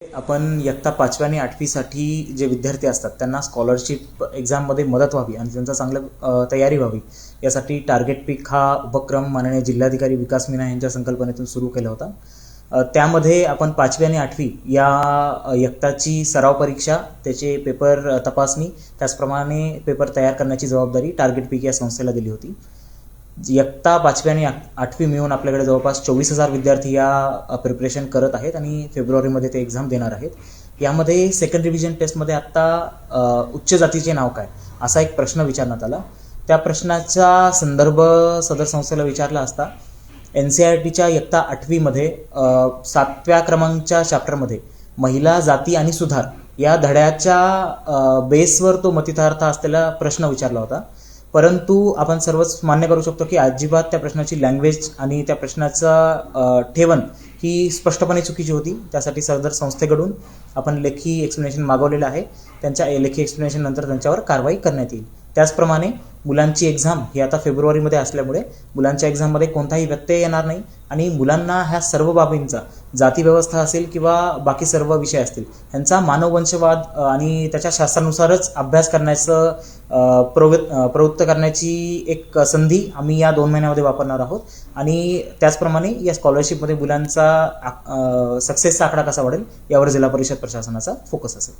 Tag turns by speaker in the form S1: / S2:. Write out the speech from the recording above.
S1: आपण इयत्ता 5वी आणि 8वीसाठी जे विद्यार्थी असतात त्यांना स्कॉलरशिप एक्झाममध्ये मदत व्हावी आणि त्यांचा चांगलं तयारी व्हावी यासाठी टार्गेट पीक हा उपक्रम माननीय जिल्हाधिकारी विकास मीना यांच्या संकल्पनेतून सुरू केला होता. त्यामध्ये आपण 5वी आणि 8वी या इयत्ताची सराव परीक्षा, त्याचे पेपर तपासणी, त्याचप्रमाणे पेपर तयार करण्याची जबाबदारी टार्गेट पीक या संस्थेला दिली होती. इयत्ता 5वी आणि 8वी मिळून आपल्याकडे जवळपास 24,000 विद्यार्थी या प्रिपरेशन करत आहेत आणि फेब्रुवारीमध्ये ते एक्झाम देणार आहेत. यामध्ये सेकंड रिव्हिजन टेस्टमध्ये आत्ता उच्च जातीचे नाव काय असा एक प्रश्न विचारण्यात आला. त्या प्रश्नाचा संदर्भ सदर संस्थेला विचारला असता NCERTच्या इयत्ता 8वीमध्ये 7व्या क्रमांकच्या चॅप्टरमध्ये महिला, जाती आणि सुधार या धड्याच्या बेसवर तो मतितार्थ असलेला प्रश्न विचारला होता. परंतु आपण सर्वच मान्य करू शकतो की अजिबात त्या प्रश्नाची लँग्वेज आणि त्या प्रश्नाचा ठेवण ही स्पष्टपणे चुकीची होती. त्यासाठी सदर संस्थेकडून आपण लेखी एक्सप्लेनेशन मागवलेलं आहे. त्यांच्या लेखी एक्सप्लेनेशन नंतर त्यांच्यावर कारवाई करण्यात येईल. त्याचप्रमाणे मुलांची एक्झाम ही आता फेब्रुवारीमध्ये असल्यामुळे मुलांच्या एक्झाममध्ये कोणताही व्यत्यय येणार नाही आणि मुलांना ह्या सर्व बाबींचा, जाती व्यवस्था असेल किंवा बाकी सर्व विषय असतील, ह्यांचा मानववंशवाद आणि त्याच्या शास्त्रानुसारच अभ्यास करण्याचं प्रवृत्त करण्याची एक संधी आम्ही या 2 महिन्यामध्ये वापरणार आहोत. आणि त्याचप्रमाणे या स्कॉलरशिपमध्ये मुलांचा सक्सेसचा आकडा कसा वाढेल यावर जिल्हा परिषद प्रशासनाचा फोकस असेल.